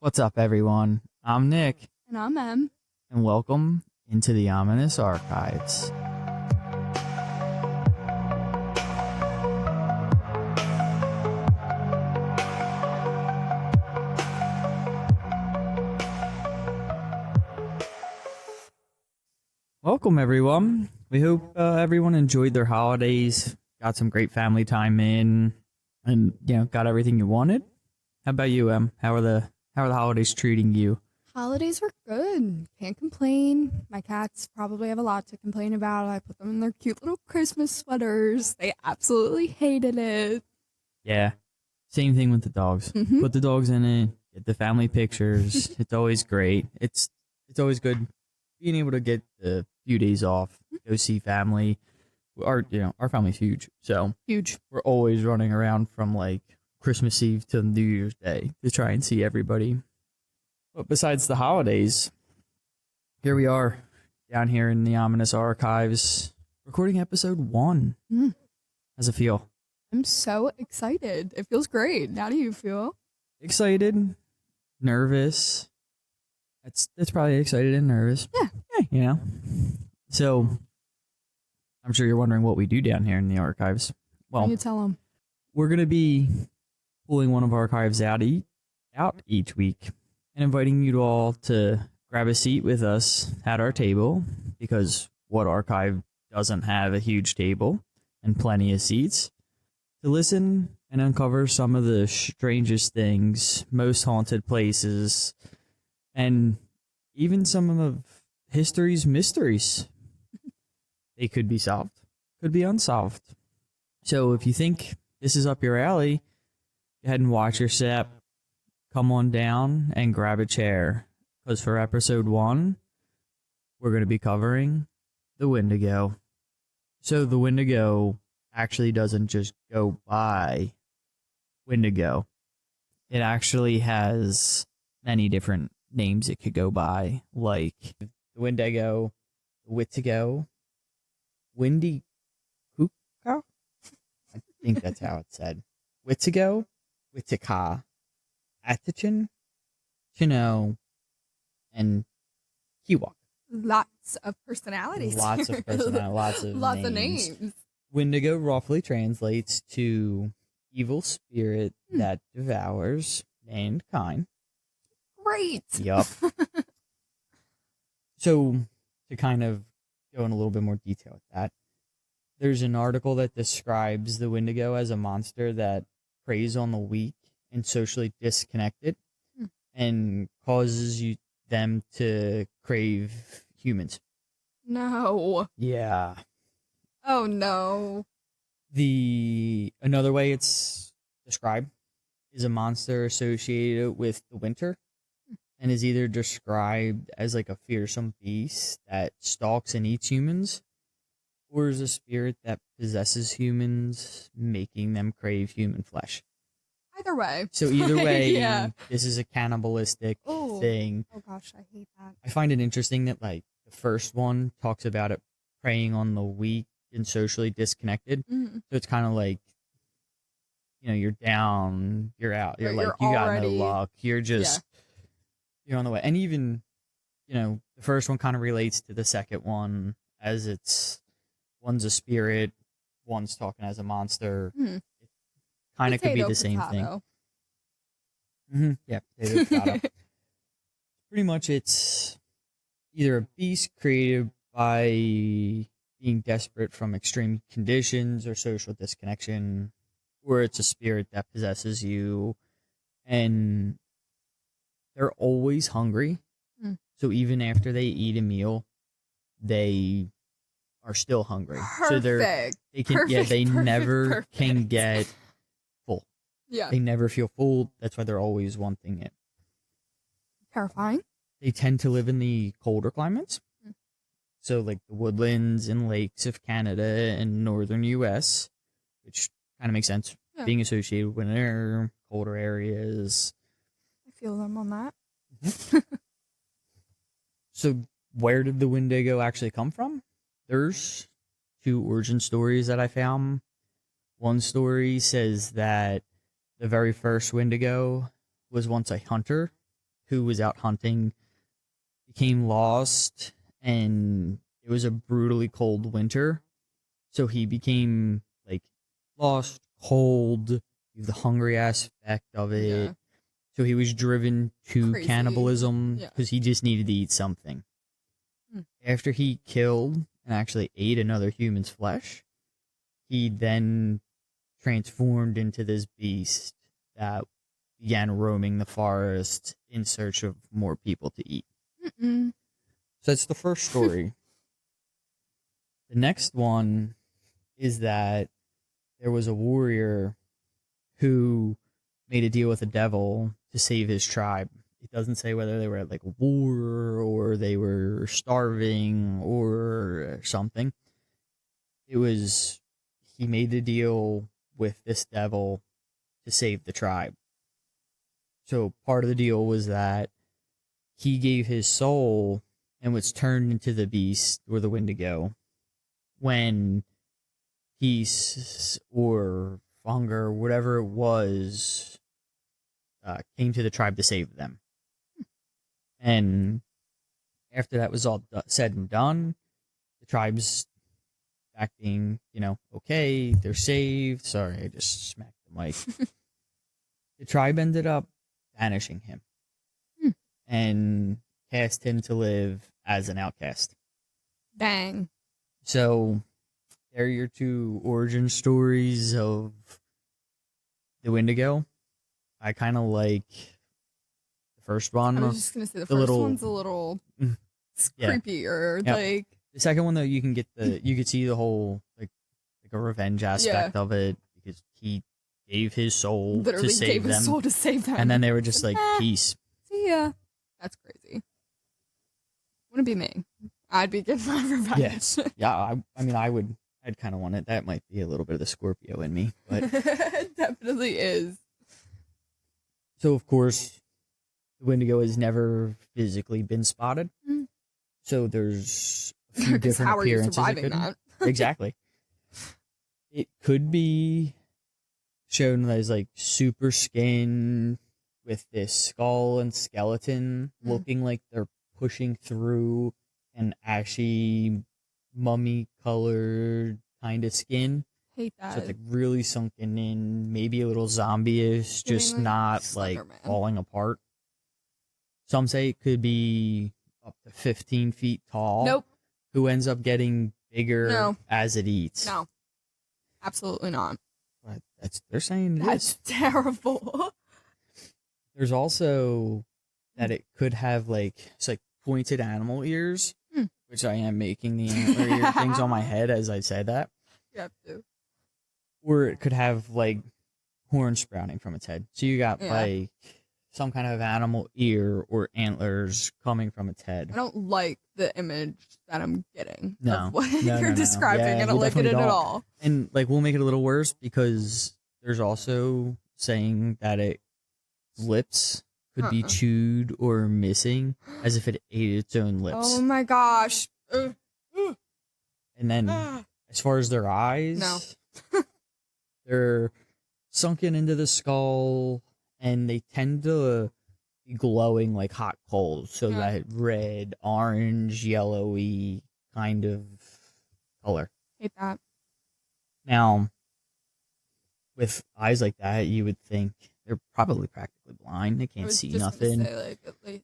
What's up, everyone? I'm Nick, And I'm Em. and welcome into the Ominous Archives. Welcome, everyone. We hope everyone enjoyed their holidays, got some great family time in, and got everything you wanted. How about you, Em? How are the holidays treating you? Holidays were good. Can't complain. My cats probably have a lot to complain about. I put them in their cute little Christmas sweaters. They absolutely hated it. Yeah, same thing with the dogs. Mhm. Put the dogs in it, get the family pictures. It's always great. It's always good being able to get a few days off, go see family. Our family's huge, so Huge. we're always running around from like Christmas Eve to New Year's Day to try and see everybody. But besides the holidays, here we are down here in the Ominous Archives, recording episode 1. Mm. How's it feel? I'm so excited. It feels great. How do you feel? Excited, nervous. That's probably excited and nervous. Yeah. So I'm sure you're wondering what we do down here in the archives. Why don't Well, you tell them? we're going to be pulling one of our archives out each week and inviting you all to grab a seat with us at our table, because what archive doesn't have a huge table and plenty of seats, to listen and uncover some of the strangest things, most haunted places, and even some of history's mysteries. They could be solved, could be unsolved. So if you think this is up your alley, go ahead and watch your step. Come on down and grab a chair, because for episode 1, we're going to be covering the Wendigo. So the Wendigo actually doesn't just go by Wendigo. It actually has many different names it could go by, like the Wendigo, the Wittigo, Wendigo. I think that's how it's said. Wittigo, Wittika, Attichin, Chino, and Kiwak. Lots of personalities. Lots of personalities, lots of names. Wendigo roughly translates to evil spirit that devours mankind. Great. Yup. So, to kind of go in a little bit more detail with that, there's an article that describes the Wendigo as a monster that preys on the weak and socially disconnected and causes them to crave humans. No. Yeah. Oh, no. Another way it's described is a monster associated with the winter, and is either described as like a fearsome beast that stalks and eats humans, or is a spirit that possesses humans, making them crave human flesh. Either way. So either way, Yeah. This is a cannibalistic thing. Oh, gosh, I hate that. I find it interesting that like the first one talks about it preying on the weak and socially disconnected. Mhm. So it's kind of like, you're down, you're out, you're Right, like, you're you got already- no luck. You're just, you're on the way. And even, the first one kind of relates to the second one, as one's a spirit, one's talking as a monster. Mhm. It kind of could be Potato, the same potato. thing. Yeah, potato, potato. Pretty much it's either a beast created by being desperate from extreme conditions or social disconnection, or it's a spirit that possesses you, and they're always hungry. Mm. So even after they eat a meal, they are still hungry. So Perfect. they can Perfect, they perfect, never can perfect. get full. Yeah. They never feel full. That's why they're always wanting it. Terrifying. They tend to live in the colder climates. Mm. So like the woodlands and lakes of Canada and northern US, which kind of makes sense. Yeah. Being associated with winter, colder areas. I feel them on that. So where did the Wendigo actually come from? There's 2 origin stories that I found. One story says that the very first Wendigo was once a hunter who was out hunting became lost, and it was a brutally cold winter. So he became like lost, cold, the hungry aspect of it. Yeah. So he was driven to Crazy. cannibalism Yeah. because he just needed to eat something. Hmm. After he killed and actually ate another human's flesh, he then transformed into this beast that began roaming the forest in search of more people to eat. Mm-mm. So that's the first story. The next one is that there was a warrior who made a deal with the devil to save his tribe. It doesn't say whether they were at like a war or they were starving or something. It was, he made a deal with this devil to save the tribe. So part of the deal was that he gave his soul and was turned into the beast or the Wendigo when peace or hunger, whatever it was, came to the tribe to save them. And after that was all said and done, the tribe's back being, okay, they're saved. Sorry, I just smacked the mic. The tribe ended up banishing him and cast him to live as an outcast. Dang. So there are your two origin stories of the Wendigo. I kind of like the first one. I was just gonna say the first little- one's a little Yeah. creepier. Yep. Like, The second one though, you could see the whole like a revenge aspect of it because he gave his soul literally to save gave them, his soul to save them. and then they were just like, Eh. peace. See ya. That's crazy. Wouldn't be me. I'd be getting my revenge. Yes. Yeah, I'd kind of want it. That might be a little bit of the Scorpio in me, but It definitely is. so of course, the Wendigo has never physically been spotted. Mm. So there's a few 'Cause different how are you appearances. surviving that? Exactly. It could be shown as like super skin with this skull and skeleton looking like they're pushing through an ashy mummy colored kind of skin. Hate So that. it's like really sunken in, maybe a little zombie-ish, Giving, just like, not like Slender Man. falling apart. Some say it could be up to 15 feet tall. Nope. Who ends up getting bigger No. as it eats. No. Absolutely not. But they're saying it That's is. terrible. There's also that it could have it's like pointed animal ears, which I am making the antler ear things on my head as I say that. You have to. Or it could have like horns sprouting from its head. So you got like some kind of animal ear or antlers coming from its head. I don't like the image that I'm getting No. of what No, you're no. describing. Yeah, I don't you like it definitely at don't. all. And we'll make it a little worse because there's also saying that its lips could be chewed or missing as if it ate its own lips. Oh my gosh. And then as far as their eyes, No. they're sunken into the skull and they tend to be glowing like hot coals. So that red, orange, yellowy kind of color. Hate that. Now, with eyes like that, you would think they're probably practically blind. They I can't was see just gonna nothing. say, at least-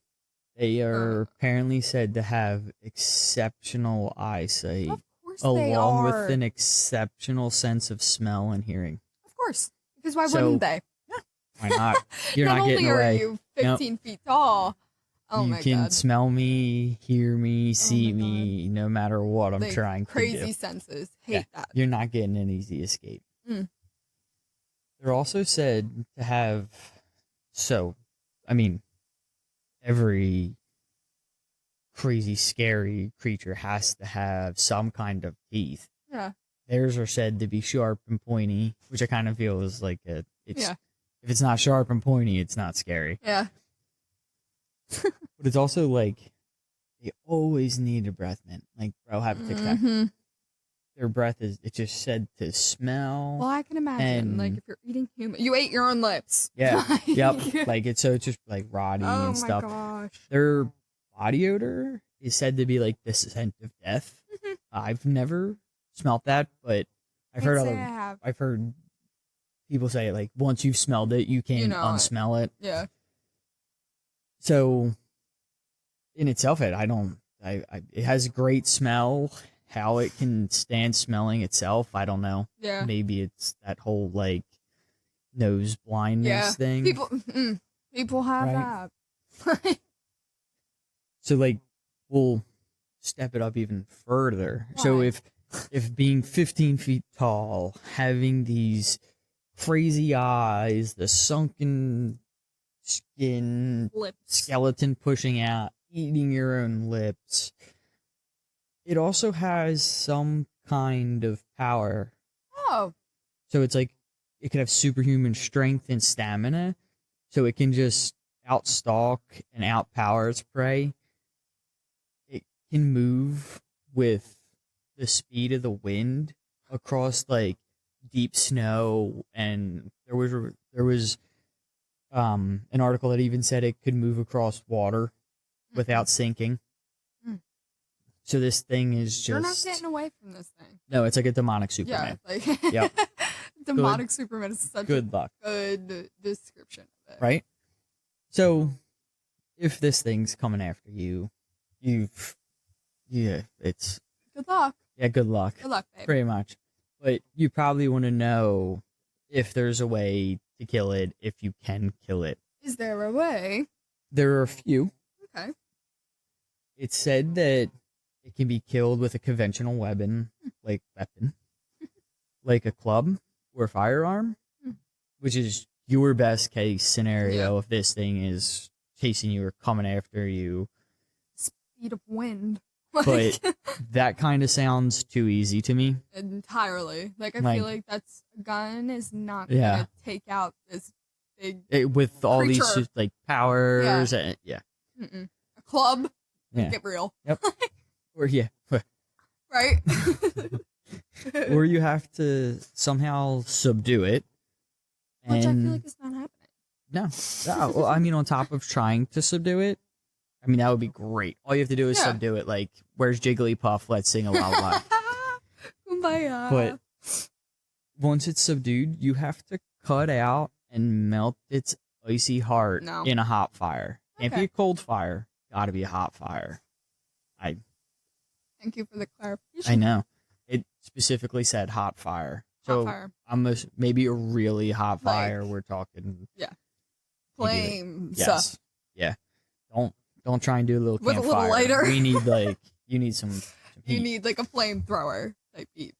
They are apparently said to have exceptional eyesight, Of course they along are. with an exceptional sense of smell and hearing. Of course. Because why So, wouldn't they? Why not? You're not not only getting are away. you 15 feet tall. Oh you my can god. smell me, hear me, see my me, no matter what I'm Like, trying to crazy do. senses. Yeah. Hate that. You're not getting an easy escape. Mm. They're also said to have, every crazy, scary creature has to have some kind of teeth. Yeah. Theirs are said to be sharp and pointy, which I kind of feel is like if it's not sharp and pointy, it's not scary. Yeah. But it's also like they always need a breath mint. Like, bro, have a tic tac. Mm-hmm. their breath is, it's just said to smell. Well, I can imagine, like, and if you're eating human, you ate your own lips. yeah, Like- yep. Like it's just like rotty Oh and my stuff. gosh. Their body odor is said to be like the scent of death. I've never smelt that, but I've heard Can't say I have. I've heard people say like once you've smelled it, you can't unsmell it. Yeah. So in itself, it has a great smell. How it can stand smelling itself, I don't know. Yeah. Maybe it's that whole like nose blindness thing. People have that. So like we'll step it up even further. Why? So if being 15 feet tall, having these crazy eyes, the sunken skin, Lips. skeleton pushing out, eating your own lips, it also has some kind of power. Oh. So it's like it could have superhuman strength and stamina. So it can just outstalk and outpower its prey. It can move with the speed of the wind across like deep snow, and there was an article that even said it could move across water without sinking. So this thing is just... You're not getting away from this thing. No, it's like a demonic Superman. Yeah, like Yep. demonic Superman is such Good luck. a good description of it. Right? So, if this thing's coming after you, it's... Good luck. Yeah, good luck. Good luck, babe. Pretty much. But you probably want to know if there's a way to kill it, if you can kill it. Is there a way? There are a few. Okay. It's said that it can be killed with a conventional weapon, like a club or a firearm, which is your best case scenario if this thing is chasing you or coming after you. Speed of wind. But that kind of sounds too easy to me. Entirely. Like, I feel like a gun is not Yeah. going to take out this big With all creature. these like powers. Yeah. A club. Yeah. Get real. Yep. Or Right? or you have to somehow subdue it. Which I and- feel like is not happening. No. Well, I mean, on top of trying to subdue it, I mean, that would be great. All you have to do is subdue it. Like, where's Jigglypuff? Let's sing a lullaby. Kumbaya. But once it's subdued, you have to cut out and melt its icy heart in a hot fire. Can't be a cold fire. Gotta be a hot fire. Thank you for the clarification. I know. It specifically said hot fire. So fire. Maybe a really hot fire. We're talking. Yeah. Flames. Yes. Yeah. Don't try and do a little With a campfire. little lighter. We need you need some heat. You need like a flamethrower type heat.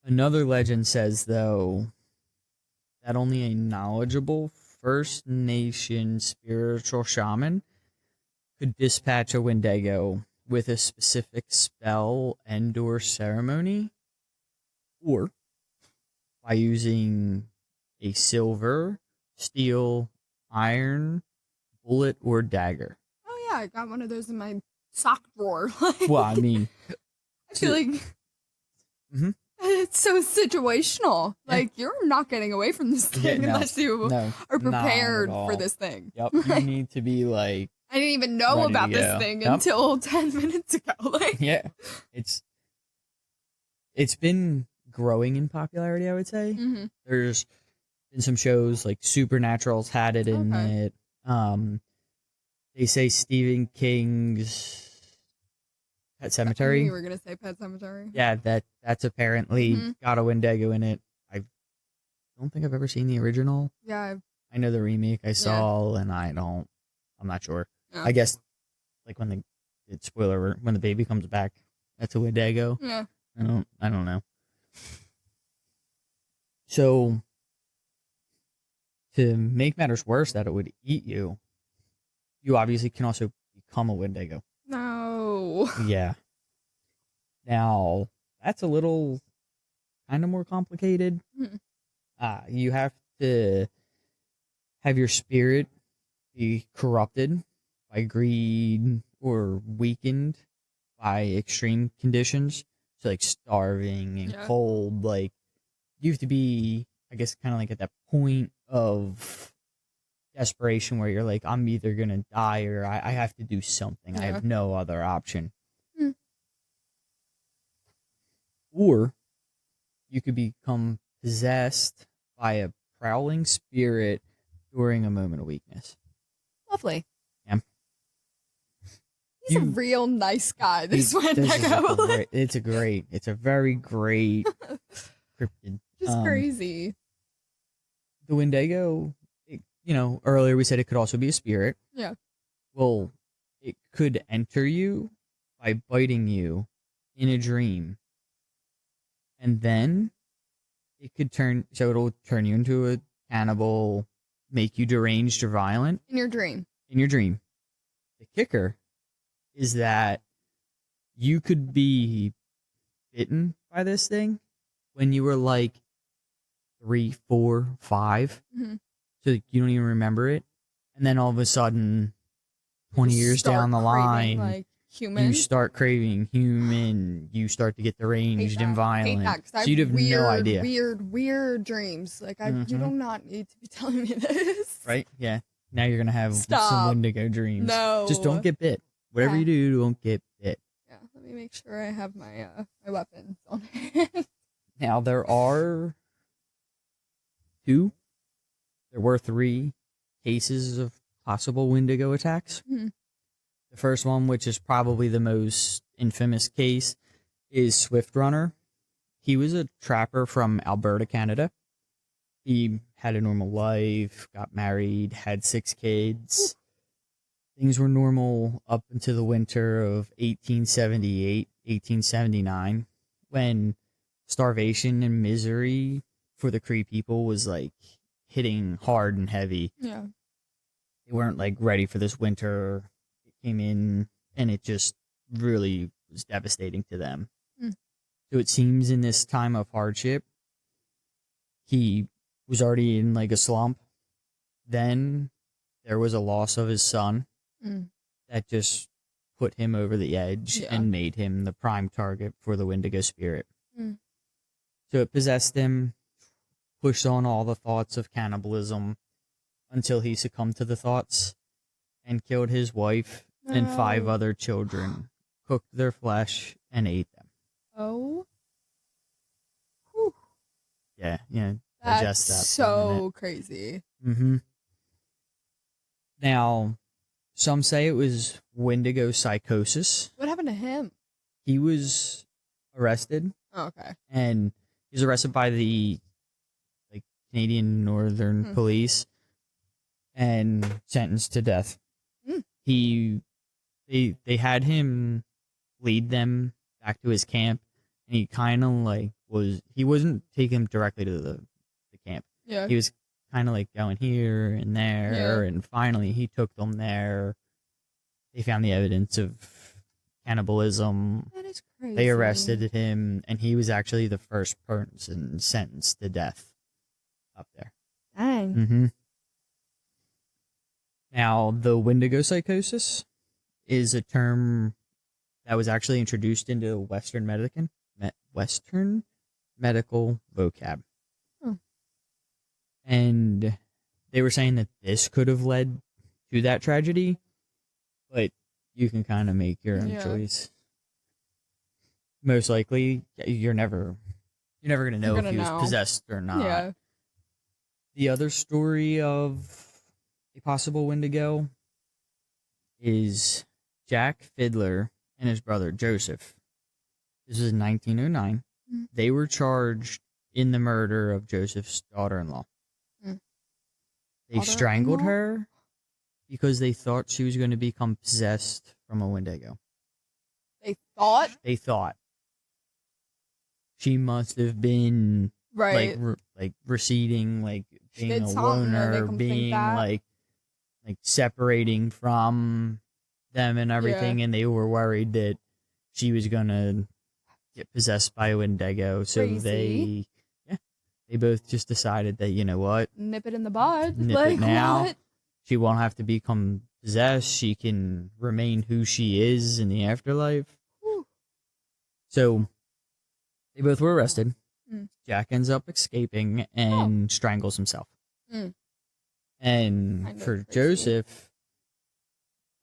Another legend says though that only a knowledgeable First Nation spiritual shaman could dispatch a Wendigo with a specific spell and/or ceremony, or by using a silver, steel, iron, bullet, or dagger. Oh yeah, I got one of those in my sock drawer. Well, I mean, I feel like it's so situational. Like, you're not getting away from this thing unless you are prepared for this thing. Yep, you need to be like. I didn't even know about this thing until 10 minutes ago. Like, yeah, it's been growing in popularity, I would say. There's been some shows like Supernatural's had it in it. They say Stephen King's Pet Sematary. You were gonna say Pet Sematary. Yeah, that's apparently got a Wendigo in it. I don't think I've ever seen the original. Yeah, I know the remake I saw, and I'm not sure. Yeah. I guess like when the baby comes back, that's a Wendigo. Yeah. I don't know. So to make matters worse, that it would eat you, you obviously can also become a Wendigo. No. Yeah. Now that's a little kind of more complicated. You have to have your spirit be corrupted by greed or weakened by extreme conditions. So like starving and Yeah. cold, like you have to be, I guess, kind of like at that point of desperation where you're like, I'm either gonna die or I have to do something. I Yeah. have no other option. Hmm. Or you could become possessed by a prowling spirit during a moment of weakness. Lovely. Yeah. He's a real nice guy, this Wendigo. It's a very great cryptid. Just crazy. The Wendigo, earlier we said it could also be a spirit. Yeah. Well, it could enter you by biting you in a dream. And then it'll turn you into a cannibal, make you deranged or violent. In your dream. The kicker is that you could be bitten by this thing when you were like 3, 4, 5. Mm-hmm. So you don't even remember it. And then all of a sudden, 20 years down the line, like human. you start craving human. You start to get deranged and violent. So you'd have no idea. Weird dreams. Like, you do not need to be telling me this. Right? Yeah. Now you're going to have Stop. some Wendigo dreams. No. Just don't get bit. Whatever you do, don't get bit. Yeah, let me make sure I have my my weapons on hand. Now, there were 3 cases of possible Wendigo attacks. Mm-hmm. The first one, which is probably the most infamous case, is Swift Runner. He was a trapper from Alberta, Canada. He had a normal life, got married, had 6 kids. Things were normal up until the winter of 1878, 1879, when starvation and misery for the Cree people was like hitting hard and heavy. Yeah. They weren't like ready for this winter. It came in and it just really was devastating to them. Mm. So it seems in this time of hardship, he was already in like a slump. Then there was a loss of his son that just put him over the edge and made him the prime target for the Wendigo spirit. Mm. So it possessed him, pushed on all the thoughts of cannibalism until he succumbed to the thoughts and killed his wife and 5 other children, cooked their flesh, and ate them. Oh. Whew. Yeah, digest That's that. so crazy. Mm-hmm. Now, some say it was Wendigo psychosis. What happened to him? He was arrested. Oh, okay. And he was arrested by the Canadian Northern Police and sentenced to death. They had him lead them back to his camp, and he kind of he wasn't taking him directly to the camp. Yeah. He was kind of going here and there, and finally he took them there. They found the evidence of cannibalism. That is crazy. They arrested him, and he was actually the first person sentenced to death up there. Dang. Mm-hmm. Now, the Wendigo psychosis is a term that was actually introduced into Western medical vocab. Oh. And they were saying that this could have led to that tragedy, but you can kind of make your own choice. Most likely, you're never going to know if he was possessed or not. Yeah. The other story of a possible Wendigo is Jack Fiddler and his brother Joseph. This is 1909. Mm. They were charged in the murder of Joseph's daughter-in-law. Mm. They strangled her because they thought she was going to become possessed from a Wendigo. They thought? They thought. She must have been right, like receding, like being a loner, loner, being like separating from them and everything, and they were worried that she was gonna get possessed by a Wendigo. So they both just decided that, you know what, nip it in the bud, nip it now. What? She won't have to become possessed. She can remain who she is in the afterlife. Whew. So They both were arrested. Mm. Jack ends up escaping and strangles himself. Mm. And Kind of for crazy. Joseph,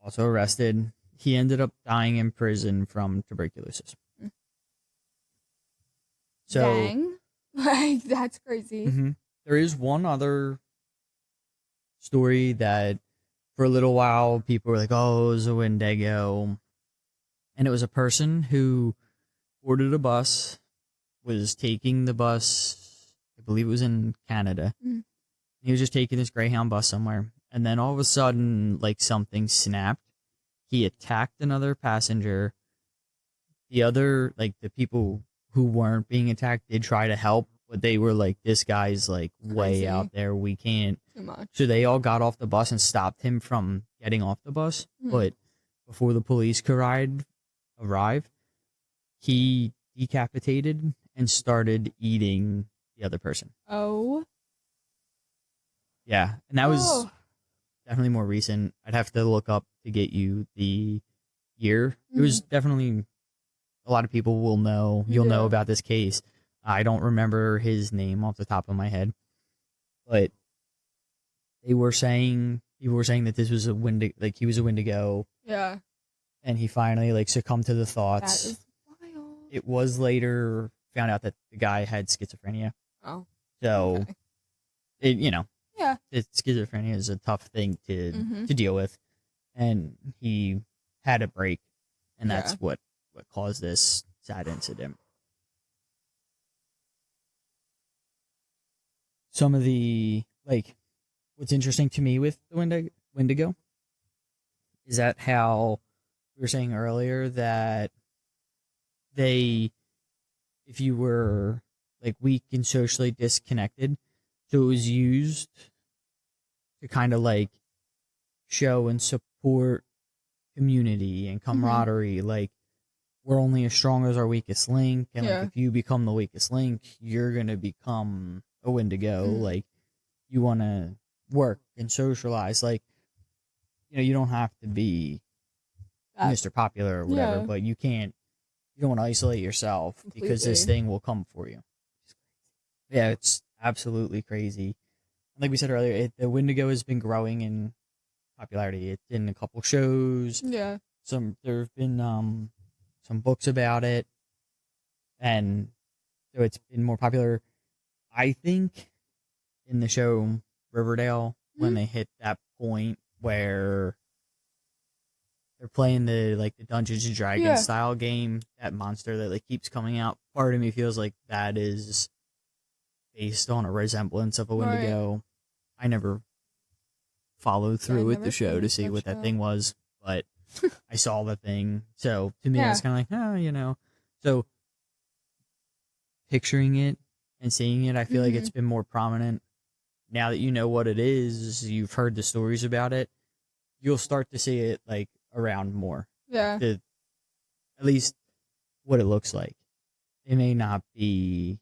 also arrested, he ended up dying in prison from tuberculosis. Mm. So, Dang. Like, that's crazy. There is one other story that for a little while people were like, oh, it was a Wendigo. And it was a person who boarded a bus, was taking the bus, I believe it was in Canada. Mm. He was just taking this Greyhound bus somewhere. And then all of a sudden, like, something snapped. He attacked another passenger. The other, like, the people who weren't being attacked did try to help, but they were like, this guy's, like, way Crazy. out there. We can't. Too much. So they all got off the bus and stopped him from getting off the bus. Mm. But before the police could arrive, he decapitated and started eating the other person. Oh. Yeah, and that was Oh. definitely more recent. I'd have to look up to get you the year. It was definitely, a lot of people will know. You'll know Yeah. about this case. I don't remember his name off the top of my head, but people were saying that this was a Wendigo, like he was a Wendigo, Yeah. and he finally like succumbed to the That thoughts. is wild. It was later found out that the guy had schizophrenia. Oh. So Okay. it, Yeah. schizophrenia is a tough thing to deal with, and he had a break, and that's Yeah. what caused this sad incident. Some of the, like, what's interesting to me with the Wendigo is that how we were saying earlier that if you were like weak and socially disconnected, so it was used to kind of like show and support community and camaraderie. Like, we're only as strong as our weakest link, and Yeah. like if you become the weakest link, you're gonna become a Wendigo. Like, you want to work and socialize. Like, you don't have to be Mr. Popular or whatever, Yeah. but you don't want to isolate yourself because this Completely. thing will come for you. Yeah, it's absolutely crazy. Like we said earlier, the Wendigo has been growing in popularity. It's in a couple shows. Yeah. There have been some books about it, and so it's been more popular. I think in the show Riverdale, when they hit that point where they're playing the Dungeons and Dragons style game, that monster that like keeps coming out, part of me feels like that is based on a resemblance of a Wendigo. Right. I never followed through with the show to see what that thing was, but I saw the thing. So to me, I was kind of like, oh, So picturing it and seeing it, I feel like it's been more prominent. Now that you know what it is, you've heard the stories about it, you'll start to see it like around more. Yeah. At least what it looks like. It may not be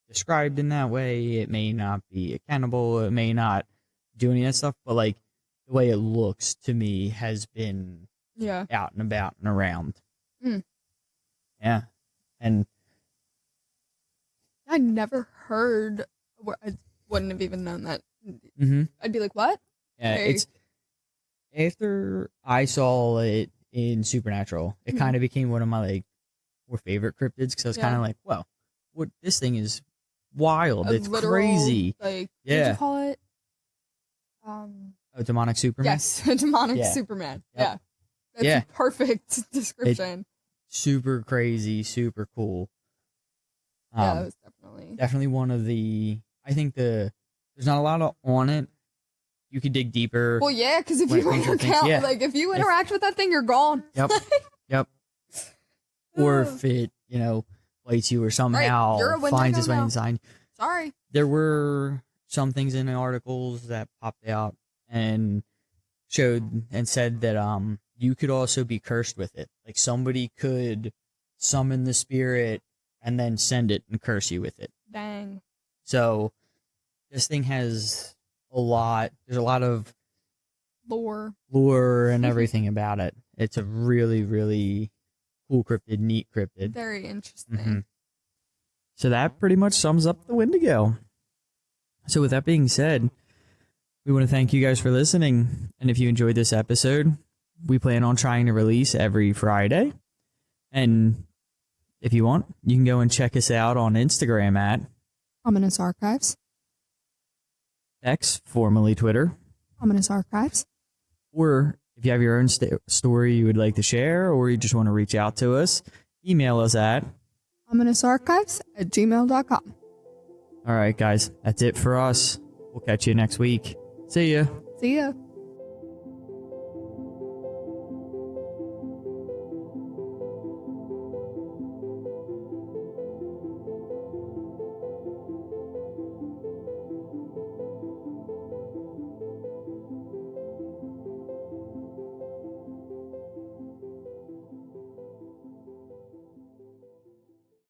described in that way. It may not be a cannibal. It may not do any of that stuff. But like the way it looks to me has been out and about and around. Mm. Yeah. And I never heard. I wouldn't have even known that. I'd be like, what? Yeah, it's after I saw it in Supernatural, it kind of became one of my like more favorite cryptids because I was kind of like, well, this thing is wild. It's literal, crazy. Like, yeah. What did you call it? A demonic Superman? Yes, a demonic Superman. Yep. Yeah. That's a perfect description. Super crazy, super cool. Yeah, it was definitely one of the, I think there's not a lot on it. You could dig deeper. Well, yeah, because if you like, if you interact with that thing, you're gone. Yep. Yep. Or if it, bites you or somehow finds its way inside. Sorry. There were some things in the articles that popped out and showed and said that you could also be cursed with it. Like somebody could summon the spirit and then send it and curse you with it. Dang. So this thing has there's a lot of lore and everything about it. It's a really, really cool cryptid, neat cryptid. Very interesting. So that pretty much sums up the Wendigo. So with that being said, we want to thank you guys for listening. And if you enjoyed this episode, we plan on trying to release every Friday. And if you want, you can go and check us out on Instagram at Ominous Archives. X, formerly Twitter. Ominous Archives. Or if you have your own story you would like to share, or you just want to reach out to us, email us at ominousarchives@gmail.com. All right, guys, that's it for us. We'll catch you next week. See ya. See ya.